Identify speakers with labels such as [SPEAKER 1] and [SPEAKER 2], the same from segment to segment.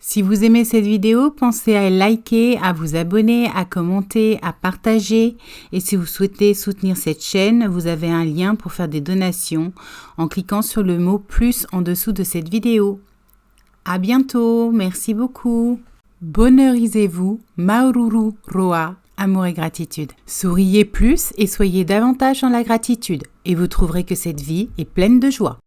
[SPEAKER 1] Si vous aimez cette vidéo, pensez à liker, à vous abonner, à commenter, à partager. Et si vous souhaitez soutenir cette chaîne, vous avez un lien pour faire des donations en cliquant sur le mot « plus » en dessous de cette vidéo. À bientôt, merci beaucoup. Bonheurisez-vous, Maururu Roa, amour et gratitude. Souriez plus et soyez davantage dans la gratitude et vous trouverez que cette vie est pleine de joie.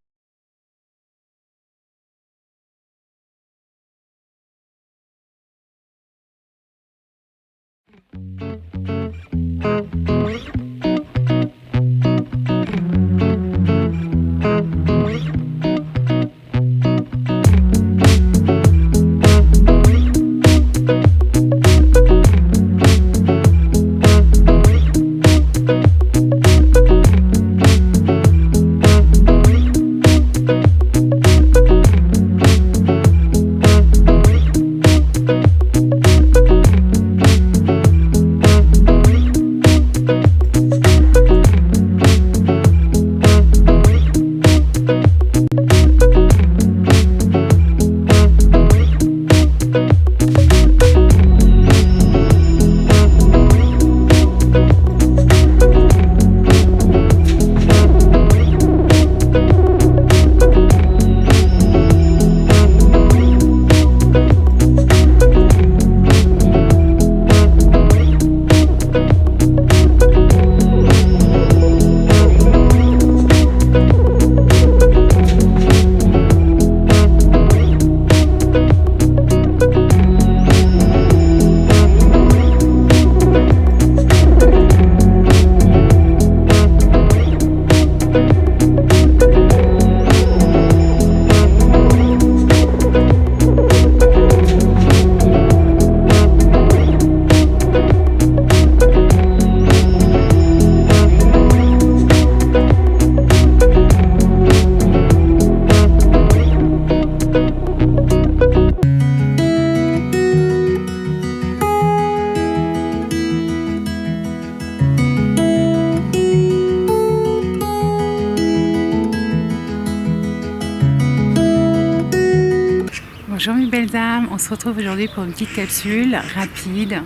[SPEAKER 1] Bonjour mes belles âmes, on se retrouve aujourd'hui pour une petite capsule rapide,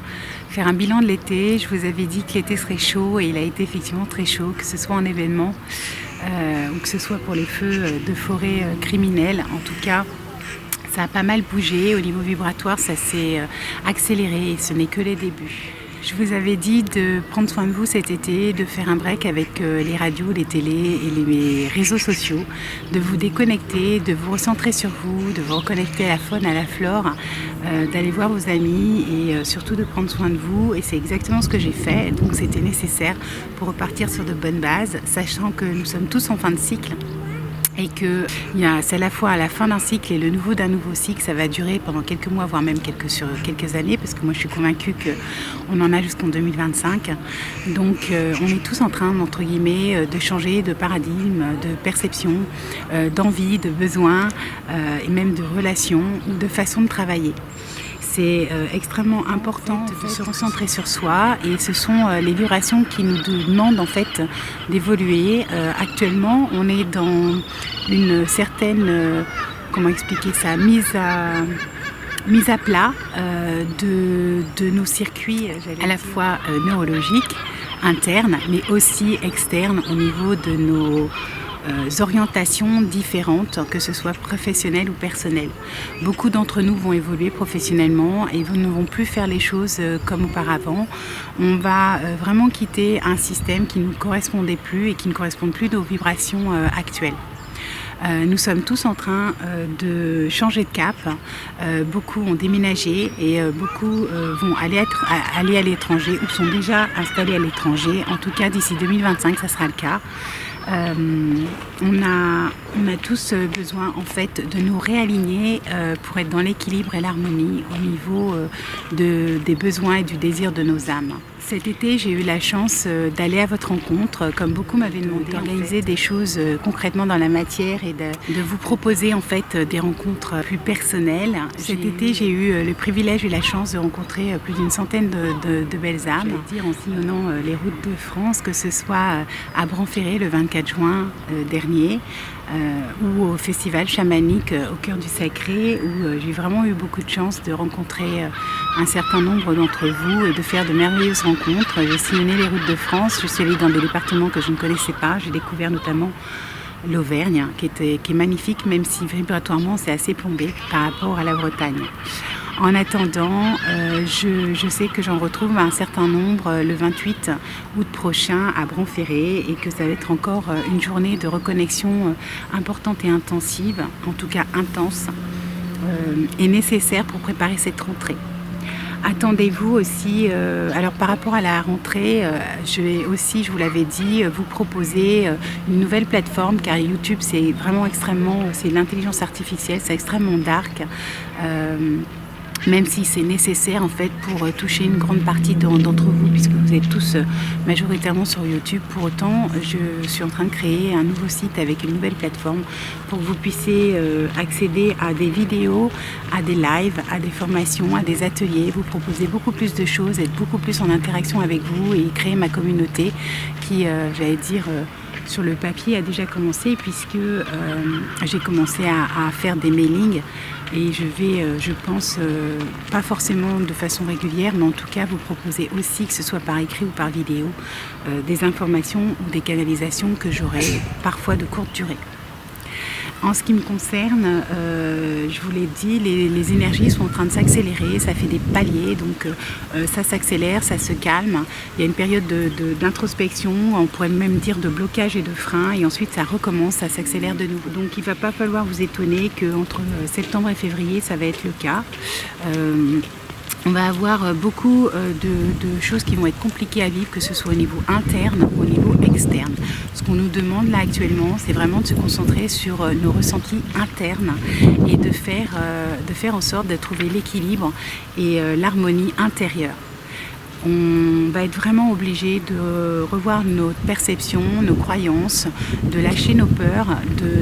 [SPEAKER 1] faire un bilan de l'été. Je vous avais dit que l'été serait chaud et il a été effectivement très chaud, que ce soit en événement ou que ce soit pour les feux de forêt criminels. En tout cas, ça a pas mal bougé, au niveau vibratoire ça s'est accéléré et ce n'est que les débuts. Je vous avais dit de prendre soin de vous cet été, de faire un break avec les radios, les télés et les réseaux sociaux, de vous déconnecter, de vous recentrer sur vous, de vous reconnecter à la faune, à la flore, d'aller voir vos amis et surtout de prendre soin de vous. Et c'est exactement ce que j'ai fait, donc c'était nécessaire pour repartir sur de bonnes bases, sachant que nous sommes tous en fin de cycle. Et que c'est à la fois à la fin d'un cycle et le nouveau d'un nouveau cycle, ça va durer pendant quelques mois, voire même quelques années, parce que moi je suis convaincue qu'on en a jusqu'en 2025. Donc on est tous en train, entre guillemets, de changer de paradigme, de perception, d'envie, de besoin, et même de relation, de façon de travailler. C'est extrêmement important de se recentrer sur soi et ce sont les vibrations qui nous demandent en fait d'évoluer. Actuellement, on est dans une certaine, comment expliquer ça, mise à plat de nos circuits à la fois neurologiques, internes, mais aussi externes au niveau de nos orientations différentes, que ce soit professionnelles ou personnelles. Beaucoup d'entre nous vont évoluer professionnellement et ne vont plus faire les choses comme auparavant. On va vraiment quitter un système qui ne nous correspondait plus et qui ne correspond plus aux vibrations actuelles. Nous sommes tous en train de changer de cap. Beaucoup ont déménagé et beaucoup vont aller à l'étranger ou sont déjà installés à l'étranger. En tout cas, d'ici 2025, ça sera le cas. On a tous besoin en fait de nous réaligner pour être dans l'équilibre et l'harmonie au niveau des besoins et du désir de nos âmes. Cet été, j'ai eu la chance d'aller à votre rencontre, comme beaucoup m'avaient demandé, d'organiser des choses concrètement dans la matière et de vous proposer en fait des rencontres plus personnelles. Cet été, j'ai eu le privilège et la chance de rencontrer plus d'une centaine de belles âmes, en sillonnant les routes de France, que ce soit à Bran-Ferré le 24 juin dernier, ou au festival chamanique au cœur du sacré, où j'ai vraiment eu beaucoup de chance de rencontrer un certain nombre d'entre vous et de faire de merveilleuses rencontres. J'ai sillonné les routes de France, je suis allée dans des départements que je ne connaissais pas, j'ai découvert notamment l'Auvergne, qui est magnifique, même si vibratoirement c'est assez plombé par rapport à la Bretagne. En attendant, je sais que j'en retrouve un certain nombre le 28 août prochain à Bron-Ferré et que ça va être encore une journée de reconnexion importante et intensive, en tout cas intense, et nécessaire pour préparer cette rentrée. Attendez-vous aussi, alors par rapport à la rentrée, je vais aussi, je vous l'avais dit, vous proposer une nouvelle plateforme, car YouTube c'est vraiment extrêmement, c'est l'intelligence artificielle, c'est extrêmement dark. Même si c'est nécessaire en fait pour toucher une grande partie d'entre vous, puisque vous êtes tous majoritairement sur YouTube. Pour autant, je suis en train de créer un nouveau site avec une nouvelle plateforme pour que vous puissiez accéder à des vidéos, à des lives, à des formations, à des ateliers, vous proposer beaucoup plus de choses, être beaucoup plus en interaction avec vous et créer ma communauté qui, j'allais dire, sur le papier a déjà commencé, puisque j'ai commencé à faire des mailings. Et je vais, je pense, pas forcément de façon régulière, mais en tout cas vous proposer aussi, que ce soit par écrit ou par vidéo, des informations ou des canalisations que j'aurai parfois de courte durée. En ce qui me concerne, je vous l'ai dit, les énergies sont en train de s'accélérer, ça fait des paliers, donc ça s'accélère, ça se calme. Il y a une période d'introspection, on pourrait même dire de blocage et de frein, et ensuite ça recommence, ça s'accélère de nouveau. Donc il ne va pas falloir vous étonner qu'entre septembre et février, ça va être le cas. On va avoir beaucoup de choses qui vont être compliquées à vivre, que ce soit au niveau interne ou au niveau externe. Ce qu'on nous demande là actuellement, c'est vraiment de se concentrer sur nos ressentis internes et de faire en sorte de trouver l'équilibre et l'harmonie intérieure. On va être vraiment obligé de revoir notre perception, nos croyances, de lâcher nos peurs,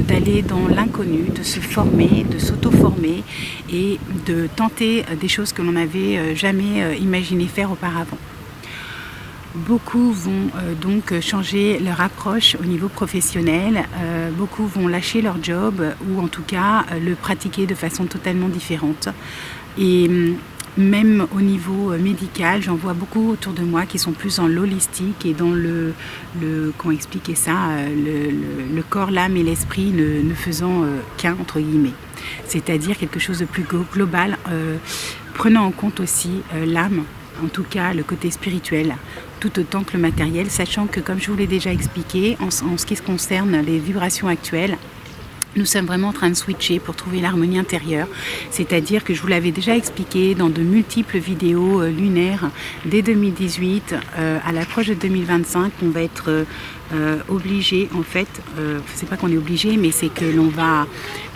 [SPEAKER 1] d'aller dans l'inconnu, de se former, de s'auto-former et de tenter des choses que l'on n'avait jamais imaginé faire auparavant. Beaucoup vont donc changer leur approche au niveau professionnel, beaucoup vont lâcher leur job ou en tout cas le pratiquer de façon totalement différente. Et même au niveau médical, j'en vois beaucoup autour de moi qui sont plus dans l'holistique et dans comment expliquer ça, le corps, l'âme et l'esprit ne faisant qu'un, entre guillemets. C'est-à-dire quelque chose de plus global, prenant en compte aussi l'âme, en tout cas le côté spirituel, tout autant que le matériel, sachant que, comme je vous l'ai déjà expliqué, en ce qui se concerne les vibrations actuelles, nous sommes vraiment en train de switcher pour trouver l'harmonie intérieure, c'est-à-dire que je vous l'avais déjà expliqué dans de multiples vidéos lunaires dès 2018, à l'approche de 2025, on va être obligé, en fait, c'est pas qu'on est obligé, mais c'est que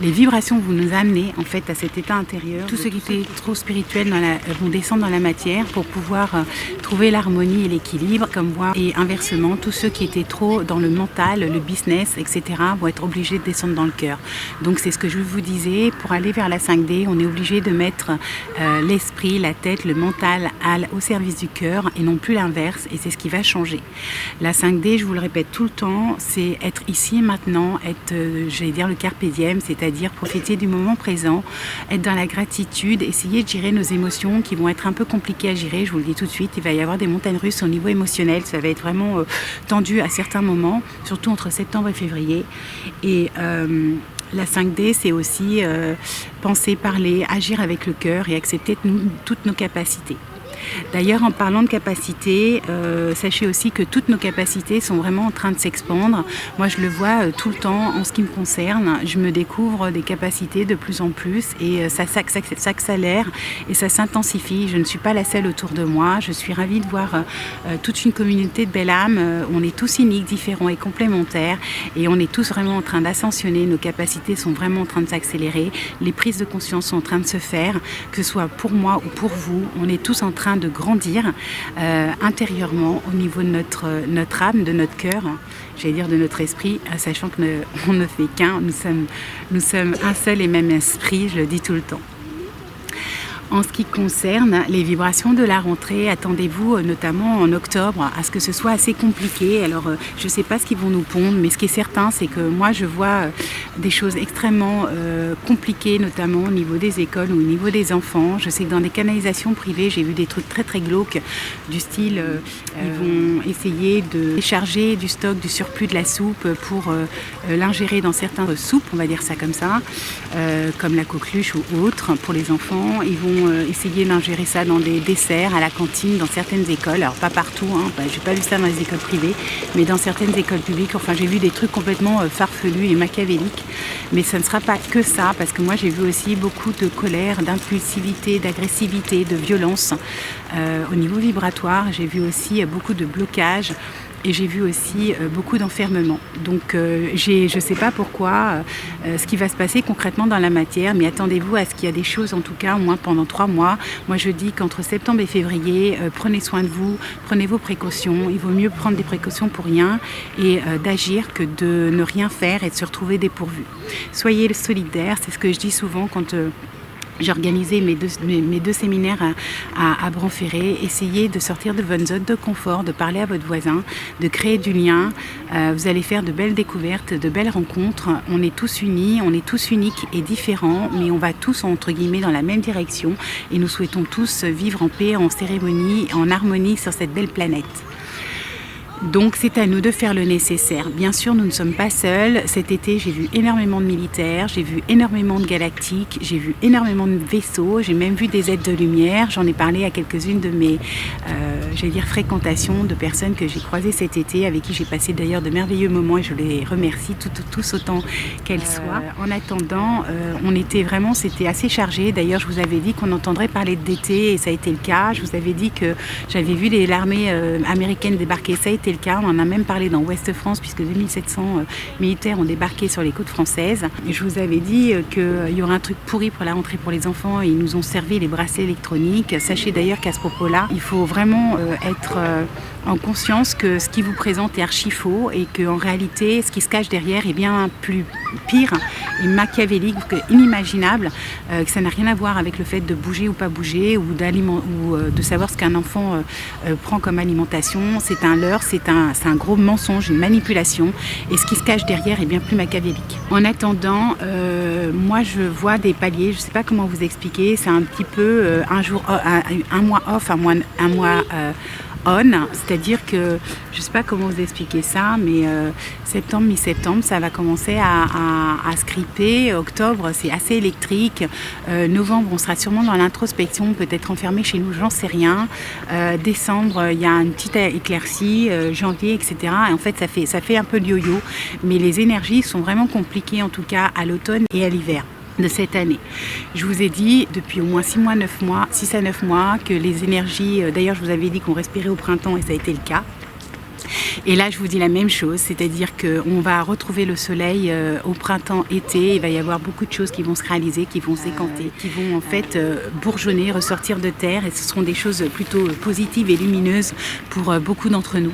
[SPEAKER 1] les vibrations vont nous amener en fait à cet état intérieur. Tout ce qui était trop spirituel vont descendre dans la matière pour pouvoir trouver l'harmonie et l'équilibre, comme moi, et inversement, tous ceux qui étaient trop dans le mental, le business, etc., vont être obligés de descendre dans le cœur. Donc c'est ce que je vous disais, pour aller vers la 5D, on est obligé de mettre l'esprit, la tête, le mental au service du cœur et non plus l'inverse, et c'est ce qui va changer. La 5D, je vous le répète tout le temps, c'est être ici et maintenant, être, j'allais dire, le carpe diem, c'est-à-dire profiter du moment présent, être dans la gratitude, essayer de gérer nos émotions qui vont être un peu compliquées à gérer, je vous le dis tout de suite, il va y avoir des montagnes russes au niveau émotionnel, ça va être vraiment tendu à certains moments, surtout entre septembre et février. Et la 5D, c'est aussi penser, parler, agir avec le cœur et accepter toutes nos capacités. D'ailleurs, en parlant de capacités, sachez aussi que toutes nos capacités sont vraiment en train de s'expandre. Moi, je le vois tout le temps en ce qui me concerne. Je me découvre des capacités de plus en plus et ça s'accélère et ça s'intensifie. Je ne suis pas la seule autour de moi. Je suis ravie de voir toute une communauté de belles âmes. On est tous uniques, différents et complémentaires et on est tous vraiment en train d'ascensionner. Nos capacités sont vraiment en train de s'accélérer. Les prises de conscience sont en train de se faire, que ce soit pour moi ou pour vous. On est tous en train de grandir intérieurement au niveau de notre âme, de notre cœur, j'allais dire de notre esprit, sachant qu'on ne fait qu'un, nous sommes un seul et même esprit, je le dis tout le temps. En ce qui concerne les vibrations de la rentrée, attendez-vous notamment en octobre à ce que ce soit assez compliqué. Alors je ne sais pas ce qu'ils vont nous pondre, mais ce qui est certain, c'est que moi je vois des choses extrêmement compliquées, notamment au niveau des écoles ou au niveau des enfants. Je sais que dans des canalisations privées, j'ai vu des trucs très très glauques du style ils vont essayer de décharger du stock, du surplus de la soupe pour l'ingérer dans certaines soupes, on va dire ça comme ça, comme la coqueluche ou autre pour les enfants. Ils vont essayer d'ingérer ça dans des desserts à la cantine dans certaines écoles, alors pas partout, j'ai pas vu ça dans les écoles privées, mais dans certaines écoles publiques, enfin j'ai vu des trucs complètement farfelus et machiavéliques, mais ça ne sera pas que ça, parce que moi j'ai vu aussi beaucoup de colère, d'impulsivité, d'agressivité, de violence au niveau vibratoire. J'ai vu aussi beaucoup de blocages. Et j'ai vu aussi beaucoup d'enfermement. Donc je ne sais pas pourquoi, ce qui va se passer concrètement dans la matière, mais attendez-vous à ce qu'il y a des choses, en tout cas, au moins pendant 3 mois. Moi, je dis qu'entre septembre et février, prenez soin de vous, prenez vos précautions. Il vaut mieux prendre des précautions pour rien et d'agir que de ne rien faire et de se retrouver dépourvu. Soyez solidaires, c'est ce que je dis souvent quand... j'ai organisé mes deux séminaires à Bran-Ferré. Essayez de sortir de votre zone de confort, de parler à votre voisin, de créer du lien. Vous allez faire de belles découvertes, de belles rencontres. On est tous unis, on est tous uniques et différents, mais on va tous, entre guillemets, dans la même direction. Et nous souhaitons tous vivre en paix, en cérémonie, en harmonie sur cette belle planète. Donc c'est à nous de faire le nécessaire. Bien sûr, nous ne sommes pas seuls. Cet été, j'ai vu énormément de militaires, j'ai vu énormément de galactiques, j'ai vu énormément de vaisseaux, j'ai même vu des êtres de lumière. J'en ai parlé à quelques-unes de mes fréquentations de personnes que j'ai croisées cet été, avec qui j'ai passé d'ailleurs de merveilleux moments et je les remercie tous autant qu'elles soient. En attendant, c'était assez chargé. D'ailleurs, je vous avais dit qu'on entendrait parler d'été et ça a été le cas. Je vous avais dit que j'avais vu l'armée américaine débarquer, ça a été le cas. On en a même parlé dans Ouest France puisque 2700 militaires ont débarqué sur les côtes françaises. Et je vous avais dit qu'il y aurait un truc pourri pour la rentrée pour les enfants et ils nous ont servi les bracelets électroniques. Sachez d'ailleurs qu'à ce propos-là, il faut vraiment être en conscience que ce qui vous présente est archi faux et qu'en réalité, ce qui se cache derrière est bien plus pire et machiavélique, inimaginable, que ça n'a rien à voir avec le fait de bouger ou pas bouger ou de savoir ce qu'un enfant prend comme alimentation. C'est un leurre, c'est un gros mensonge, une manipulation et ce qui se cache derrière est bien plus machiavélique. En attendant, moi je vois des paliers, je ne sais pas comment vous expliquer, c'est un petit peu un mois off, un mois on, c'est-à-dire que je ne sais pas comment vous expliquer ça, mais septembre, mi-septembre, ça va commencer à se gripper. Octobre, c'est assez électrique. Novembre, on sera sûrement dans l'introspection, peut-être enfermé chez nous, j'en sais rien. Décembre, il y a une petite éclaircie, janvier, etc. Et en fait, ça fait un peu de yo-yo, mais les énergies sont vraiment compliquées, en tout cas à l'automne et à l'hiver de cette année. Je vous ai dit depuis au moins 6 à 9 mois que les énergies, d'ailleurs je vous avais dit qu'on respirait au printemps et ça a été le cas. Et là je vous dis la même chose, c'est-à-dire qu'on va retrouver le soleil au printemps-été, il va y avoir beaucoup de choses qui vont se réaliser, qui vont s'écanter, qui vont en fait bourgeonner, ressortir de terre et ce seront des choses plutôt positives et lumineuses pour beaucoup d'entre nous.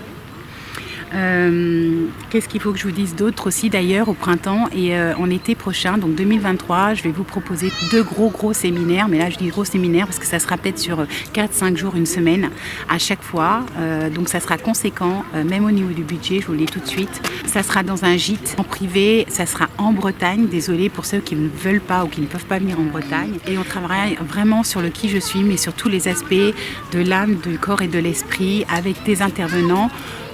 [SPEAKER 1] Qu'est-ce qu'il faut que je vous dise d'autre aussi d'ailleurs au printemps et en été prochain, donc 2023, je vais vous proposer 2 gros séminaires, mais là je dis gros séminaires parce que ça sera peut-être sur 4-5 jours, une semaine à chaque fois, donc ça sera conséquent, même au niveau du budget, je vous le dis tout de suite. Ça sera dans un gîte en privé, ça sera en Bretagne, désolé pour ceux qui ne veulent pas ou qui ne peuvent pas venir en Bretagne, et on travaillera vraiment sur le qui je suis, mais sur tous les aspects de l'âme, du corps et de l'esprit avec des intervenants.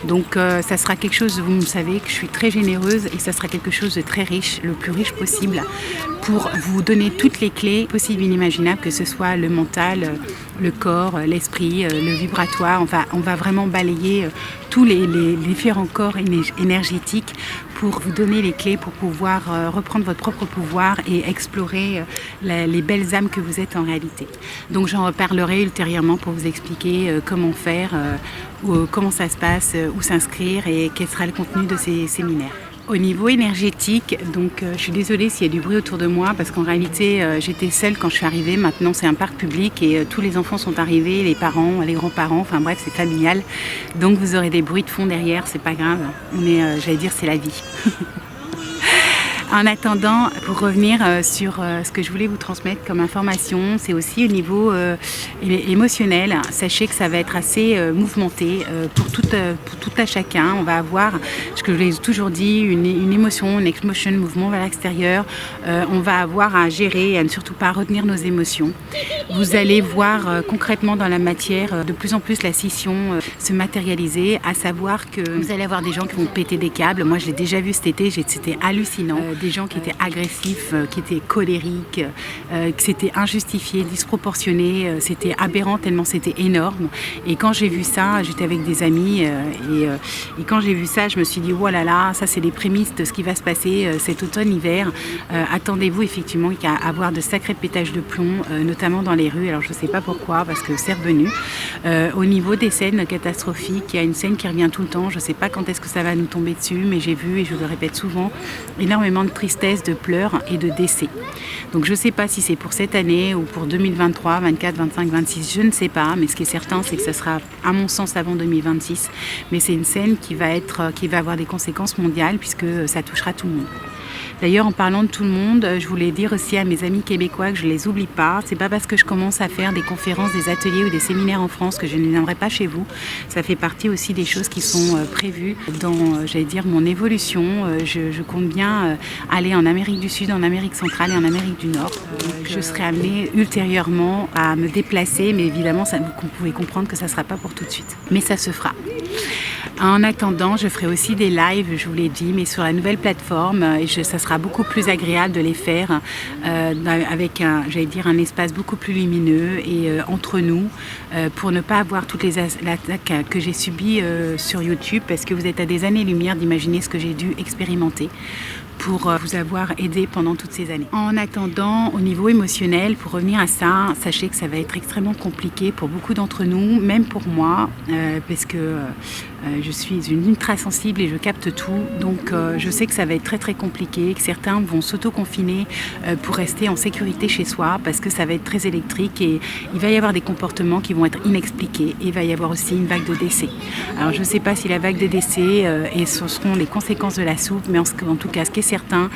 [SPEAKER 1] Donc ça sera quelque chose, vous savez que je suis très généreuse et ça sera quelque chose de très riche, le plus riche possible, pour vous donner toutes les clés possibles et inimaginables, que ce soit le mental, le corps, l'esprit, le vibratoire. On va vraiment balayer tous les différents corps énergétiques pour vous donner les clés pour pouvoir reprendre votre propre pouvoir et explorer les belles âmes que vous êtes en réalité. Donc j'en reparlerai ultérieurement pour vous expliquer comment faire, comment ça se passe, où s'inscrire et quel sera le contenu de ces séminaires. Au niveau énergétique, donc je suis désolée s'il y a du bruit autour de moi parce qu'en réalité j'étais seule quand je suis arrivée. Maintenant c'est un parc public et tous les enfants sont arrivés, les parents, les grands-parents, enfin bref c'est familial. Donc vous aurez des bruits de fond derrière, c'est pas grave. Mais j'allais dire c'est la vie. En attendant, pour revenir sur ce que je voulais vous transmettre comme information, c'est aussi au niveau émotionnel. Sachez que ça va être assez mouvementé pour tout à chacun. On va avoir, ce que je vous ai toujours dit, une émotion, une emotion, mouvement vers l'extérieur. On va avoir à gérer et à ne surtout pas retenir nos émotions. Vous allez voir concrètement dans la matière de plus en plus la scission se matérialiser, à savoir que vous allez avoir des gens qui vont péter des câbles. Moi, je l'ai déjà vu cet été, c'était hallucinant. Des gens qui étaient agressifs, qui étaient colériques, que c'était injustifié, disproportionné, c'était aberrant tellement c'était énorme. Et quand j'ai vu ça, j'étais avec des amis et quand j'ai vu ça, je me suis dit, oh là là, ça c'est les prémices de ce qui va se passer cet automne-hiver. Attendez-vous effectivement qu'à avoir de sacrés pétages de plomb, notamment dans les rues. Alors je ne sais pas pourquoi, parce que c'est revenu. Au niveau des scènes catastrophiques, il y a une scène qui revient tout le temps. Je ne sais pas quand est-ce que ça va nous tomber dessus, mais j'ai vu, et je le répète souvent, énormément de tristesse, de pleurs et de décès. Donc je ne sais pas si c'est pour cette année ou pour 2023, 24, 25, 26, je ne sais pas, mais ce qui est certain, c'est que ça sera, à mon sens, avant 2026. Mais c'est une scène qui va avoir des conséquences mondiales, puisque ça touchera tout le monde. D'ailleurs, en parlant de tout le monde, je voulais dire aussi à mes amis québécois que je ne les oublie pas. C'est pas parce que je commence à faire des conférences, des ateliers ou des séminaires en France que je ne viendrai pas chez vous. Ça fait partie aussi des choses qui sont prévues dans, j'allais dire, mon évolution. Je compte bien aller en Amérique du Sud, en Amérique centrale et en Amérique du Nord. Je serai amenée ultérieurement à me déplacer, mais évidemment, vous pouvez comprendre que ça ne sera pas pour tout de suite. Mais ça se fera. En attendant, je ferai aussi des lives, je vous l'ai dit, mais sur la nouvelle plateforme. Et ça sera beaucoup plus agréable de les faire avec un espace beaucoup plus lumineux et entre nous, pour ne pas avoir toutes les attaques que j'ai subies sur YouTube, parce que vous êtes à des années-lumière d'imaginer ce que j'ai dû expérimenter pour vous avoir aidé pendant toutes ces années. En attendant, au niveau émotionnel, pour revenir à ça, sachez que ça va être extrêmement compliqué pour beaucoup d'entre nous, même pour moi, parce que je suis une ultra sensible et je capte tout. Donc je sais que ça va être très très compliqué, que certains vont s'auto-confiner pour rester en sécurité chez soi, parce que ça va être très électrique et il va y avoir des comportements qui vont être inexpliqués. Et il va y avoir aussi une vague de décès. Alors je ne sais pas si la vague de décès et ce seront les conséquences de la soupe, mais en tout cas ce qui est certain,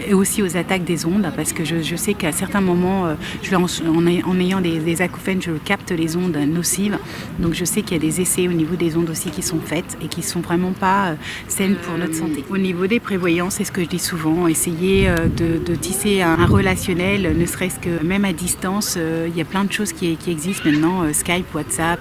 [SPEAKER 1] et aussi aux attaques des ondes, parce que je sais qu'à certains moments, en ayant des acouphènes, je capte les ondes nocives. Donc je sais qu'il y a des essais au niveau des ondes aussi qui sont faites et qui ne sont vraiment pas saines pour notre santé. Au niveau des prévoyants, c'est ce que je dis souvent, essayez de tisser un relationnel, ne serait-ce que même à distance. Il y a plein de choses qui existent maintenant, Skype, WhatsApp,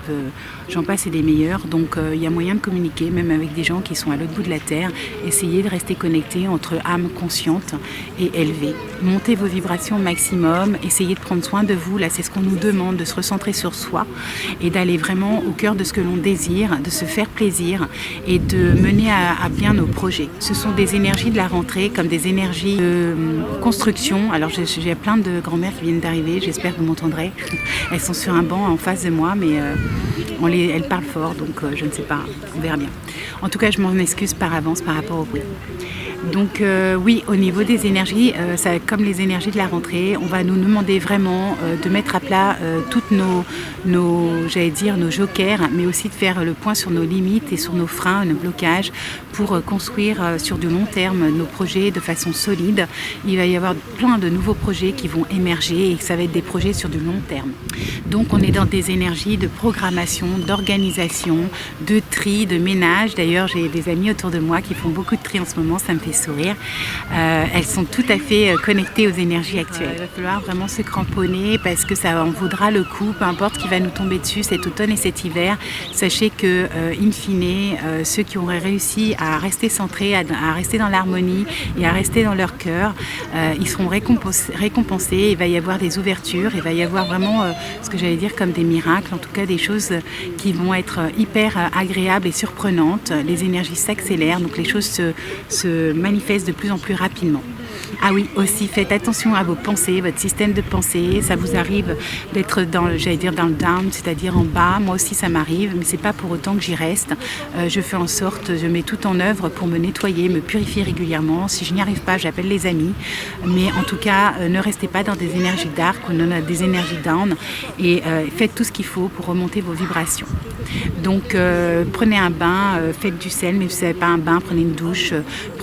[SPEAKER 1] j'en passe et des meilleurs. Donc il y a moyen de communiquer, même avec des gens qui sont à l'autre bout de la Terre. Essayez de rester connectés entre âme consciente et élevée. Montez vos vibrations au maximum, essayez de prendre soin de vous. Là, c'est ce qu'on nous demande, de se recentrer sur soi et d'aller vraiment au cœur de ce que l'on désire, de se faire plaisir et de mener à bien nos projets. Ce sont des énergies de la rentrée, comme des énergies de construction. Alors j'ai plein de grand-mères qui viennent d'arriver, j'espère que vous m'entendrez. Elles sont sur un banc en face de moi, mais elles parlent fort, donc je ne sais pas, on verra bien. En tout cas, je m'en excuse par avance par rapport au bruit. Donc oui, au niveau des énergies, comme les énergies de la rentrée, on va nous demander vraiment de mettre à plat toutes nos jokers, mais aussi de faire le point sur nos limites et sur nos freins, nos blocages, pour construire sur du long terme nos projets de façon solide. Il va y avoir plein de nouveaux projets qui vont émerger et ça va être des projets sur du long terme. Donc on est dans des énergies de programmation, d'organisation, de tri, de ménage. D'ailleurs, j'ai des amis autour de moi qui font beaucoup de tri en ce moment, ça me fait sourire. Elles sont tout à fait connectées aux énergies actuelles. Il va falloir vraiment se cramponner parce que ça en vaudra le coup, peu importe ce qui va nous tomber dessus cet automne et cet hiver. Sachez que, in fine, ceux qui auraient réussi à rester centrés, à rester dans l'harmonie et à rester dans leur cœur, ils seront récompensés. Il va y avoir des ouvertures, il va y avoir vraiment ce que j'allais dire comme des miracles, en tout cas des choses qui vont être hyper agréables et surprenantes. Les énergies s'accélèrent, donc les choses se manifestent de plus en plus rapidement. Ah oui, aussi faites attention à vos pensées, votre système de pensée. Ça vous arrive d'être dans le down, c'est-à-dire en bas. Moi aussi ça m'arrive, mais c'est pas pour autant que j'y reste. Je fais en sorte, je mets tout en œuvre pour me nettoyer, me purifier régulièrement. Si je n'y arrive pas, j'appelle les amis. Mais en tout cas, ne restez pas dans des énergies dark ou des énergies down et faites tout ce qu'il faut pour remonter vos vibrations. Donc prenez un bain, faites du sel, mais si vous n'avez pas un bain, prenez une douche,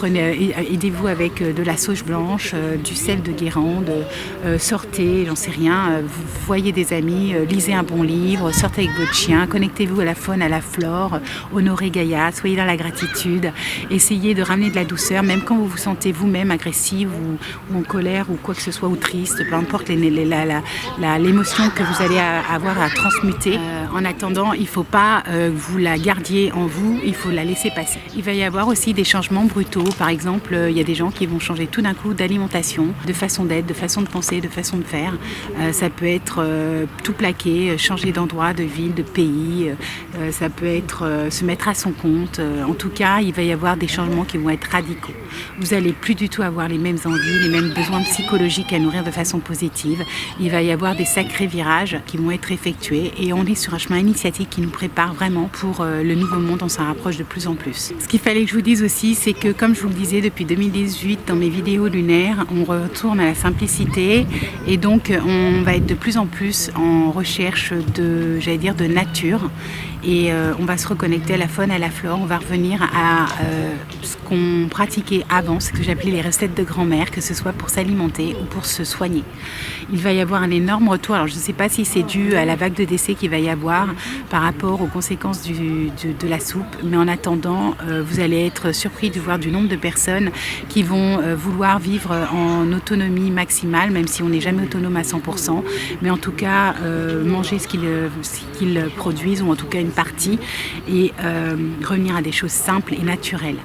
[SPEAKER 1] aidez-vous avec de la sauge blanche, du sel de Guérande, sortez, j'en sais rien, vous voyez des amis, lisez un bon livre, sortez avec votre chien, connectez-vous à la faune, à la flore, honorez Gaïa, soyez dans la gratitude, essayez de ramener de la douceur, même quand vous vous sentez vous-même agressive ou en colère ou quoi que ce soit, ou triste, peu importe l'émotion que vous allez avoir à transmuter. En attendant, il ne faut pas que vous la gardiez en vous, il faut la laisser passer. Il va y avoir aussi des changements brutaux. Par exemple, il y a des gens qui vont changer tout d'un coup d'alimentation, de façon d'être, de façon de penser, de façon de faire. Ça peut être tout plaquer, changer d'endroit, de ville, de pays. Ça peut être se mettre à son compte. En tout cas, il va y avoir des changements qui vont être radicaux. Vous n'allez plus du tout avoir les mêmes envies, les mêmes besoins psychologiques à nourrir de façon positive. Il va y avoir des sacrés virages qui vont être effectués et on est sur un chemin initiatique qui nous prépare vraiment pour le nouveau monde. On s'en rapproche de plus en plus. Ce qu'il fallait que je vous dise aussi, c'est que comme je vous le disais depuis 2018 dans mes vidéos lunaires, on retourne à la simplicité et donc on va être de plus en plus en recherche de nature. Et on va se reconnecter à la faune, à la flore, on va revenir à ce qu'on pratiquait avant, ce que j'appelais les recettes de grand-mère, que ce soit pour s'alimenter ou pour se soigner. Il va y avoir un énorme retour, alors je ne sais pas si c'est dû à la vague de décès qu'il va y avoir par rapport aux conséquences de la soupe, mais en attendant, vous allez être surpris de voir du nombre de personnes qui vont vouloir vivre en autonomie maximale, même si on n'est jamais autonome à 100%, mais en tout cas manger ce qu'ils produisent, ou en tout cas une partie, et revenir à des choses simples et naturelles.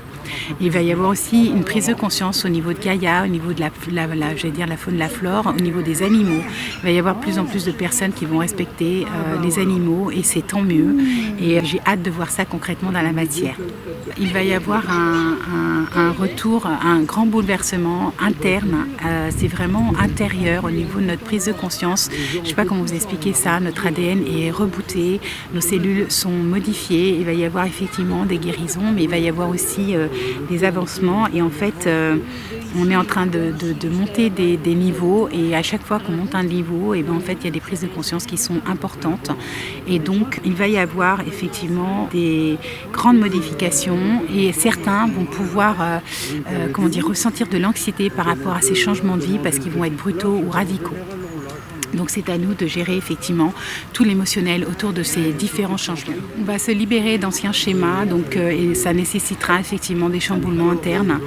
[SPEAKER 1] Il va y avoir aussi une prise de conscience au niveau de Gaïa, au niveau de la faune, la flore, au niveau des animaux. Il va y avoir de plus en plus de personnes qui vont respecter les animaux et c'est tant mieux. Et j'ai hâte de voir ça concrètement dans la matière. Il va y avoir un retour, un grand bouleversement interne. C'est vraiment intérieur au niveau de notre prise de conscience. Je ne sais pas comment vous expliquer ça. Notre ADN est rebooté, nos cellules sont modifiées. Il va y avoir effectivement des guérisons, mais il va y avoir aussi des avancements et en fait on est en train de monter des niveaux et à chaque fois qu'on monte un niveau et en fait il y a des prises de conscience qui sont importantes et donc il va y avoir effectivement des grandes modifications et certains vont pouvoir ressentir de l'anxiété par rapport à ces changements de vie parce qu'ils vont être brutaux ou radicaux. Donc c'est à nous de gérer effectivement tout l'émotionnel autour de ces différents changements. On va se libérer d'anciens schémas et ça nécessitera effectivement des chamboulements internes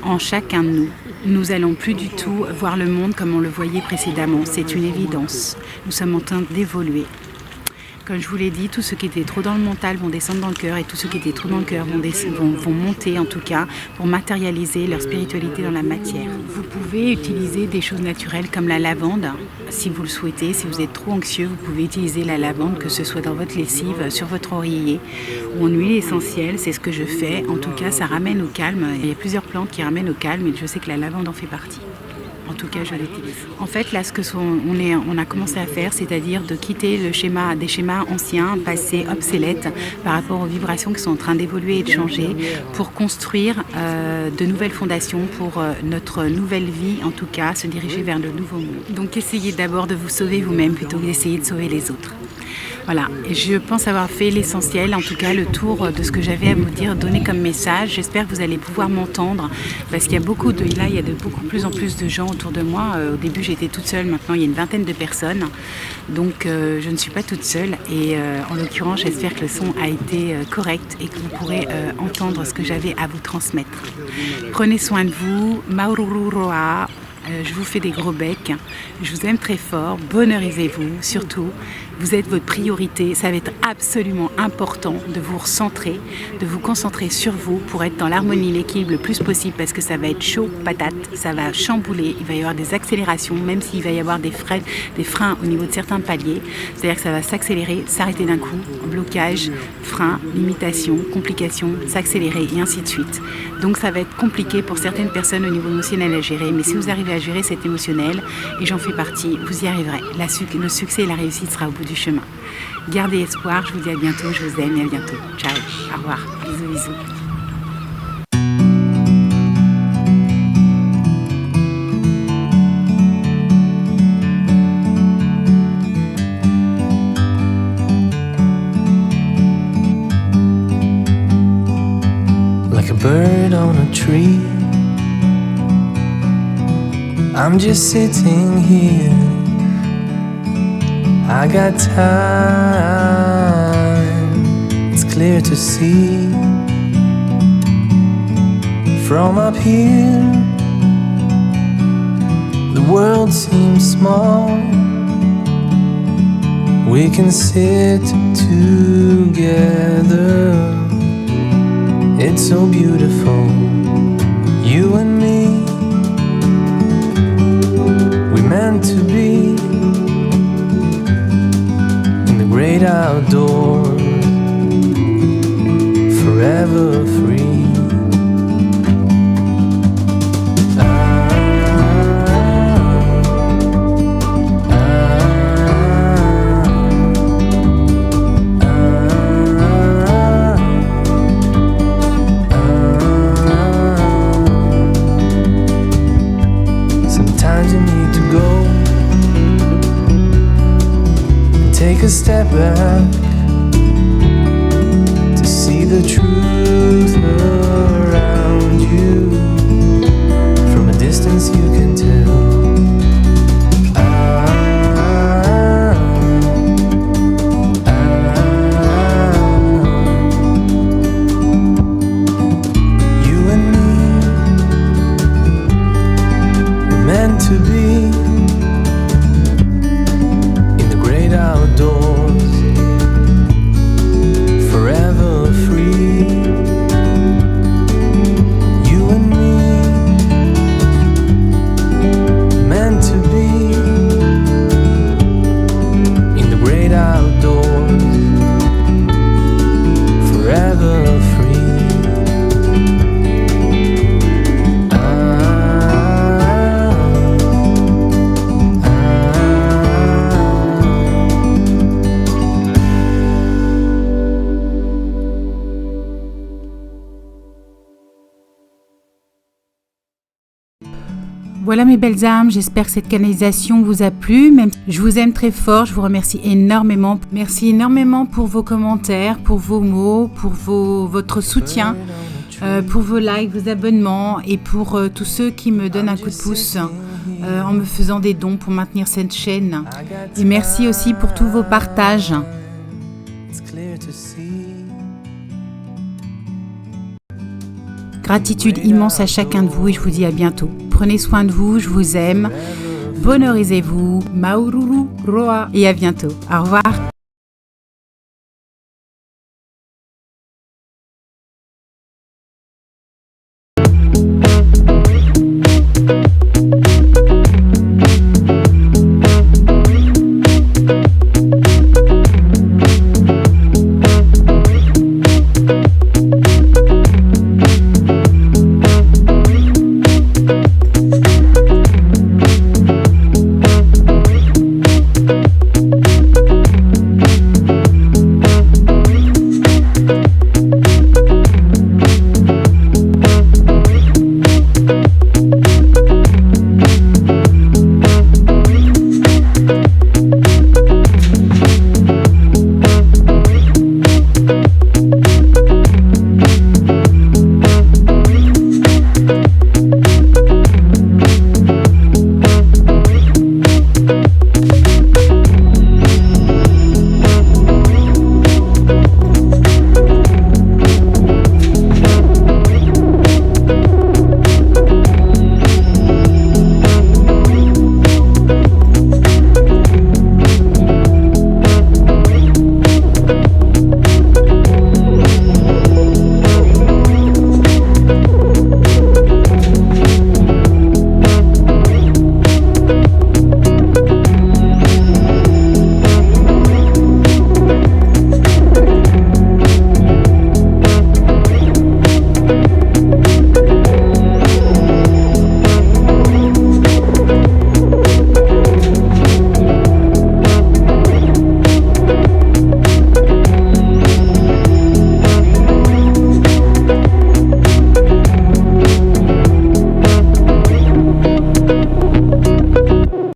[SPEAKER 1] en chacun de nous. Nous n'allons plus du tout voir le monde comme on le voyait précédemment, c'est une évidence. Nous sommes en train d'évoluer. Comme je vous l'ai dit, tous ceux qui étaient trop dans le mental vont descendre dans le cœur et tous ceux qui étaient trop dans le cœur vont monter en tout cas pour matérialiser leur spiritualité dans la matière. Vous pouvez utiliser des choses naturelles comme la lavande si vous le souhaitez. Si vous êtes trop anxieux, vous pouvez utiliser la lavande, que ce soit dans votre lessive, sur votre oreiller ou en huile essentielle. C'est ce que je fais. En tout cas, ça ramène au calme. Il y a plusieurs plantes qui ramènent au calme et je sais que la lavande en fait partie. En tout cas, je l'utilise. En fait, là, on a commencé à faire, c'est-à-dire de quitter des schémas anciens, passés, obsolètes, par rapport aux vibrations qui sont en train d'évoluer et de changer, pour construire de nouvelles fondations pour notre nouvelle vie, en tout cas, se diriger vers le nouveau monde. Donc, essayez d'abord de vous sauver vous-même plutôt que d'essayer de sauver les autres. Voilà, et je pense avoir fait l'essentiel, en tout cas le tour de ce que j'avais à vous dire, donner comme message. J'espère que vous allez pouvoir m'entendre parce qu'il y a beaucoup plus en plus de gens autour de moi. Au début j'étais toute seule, maintenant il y a une vingtaine de personnes, donc je ne suis pas toute seule et en l'occurrence j'espère que le son a été correct et que vous pourrez entendre ce que j'avais à vous transmettre. Prenez soin de vous, Maururu Roa. Je vous fais des gros becs, je vous aime très fort, bonheurisez-vous, surtout Vous êtes votre priorité. Ça va être absolument important de vous recentrer, de vous concentrer sur vous pour être dans l'harmonie, l'équilibre le plus possible parce que ça va être chaud patate, ça va chambouler, il va y avoir des accélérations, même s'il va y avoir des freins au niveau de certains paliers. C'est-à-dire que ça va s'accélérer, s'arrêter d'un coup, blocage, frein, limitation, complications, s'accélérer et ainsi de suite. Donc ça va être compliqué pour certaines personnes au niveau émotionnel à gérer, mais si vous arrivez à gérer cet émotionnel, et j'en fais partie, vous y arriverez. Le succès et la réussite sera au bout du chemin. Gardez espoir, je vous dis à bientôt, je vous aime et à bientôt. Ciao, au revoir, bisous, bisous.
[SPEAKER 2] Like a bird on a tree, I'm just sitting here. I got time, it's clear to see. From up here, the world seems small. We can sit together, it's so beautiful, you and me. We meant to be in the great outdoors, forever free. Take a step back to see the truth around you. From a distance you can tell. You and me were meant to be outdoors, forever free. You and me, meant to be in the great outdoors, forever free.
[SPEAKER 1] Voilà mes belles âmes, j'espère que cette canalisation vous a plu. Même je vous aime très fort, je vous remercie énormément. Merci énormément pour vos commentaires, pour vos mots, pour votre soutien, pour vos likes, vos abonnements et pour tous ceux qui me donnent un coup de pouce en me faisant des dons pour maintenir cette chaîne. Et merci aussi pour tous vos partages. Gratitude immense à chacun de vous et je vous dis à bientôt. Prenez soin de vous, je vous aime. Bonheurisez-vous. Maururu Roa et à bientôt. Au revoir.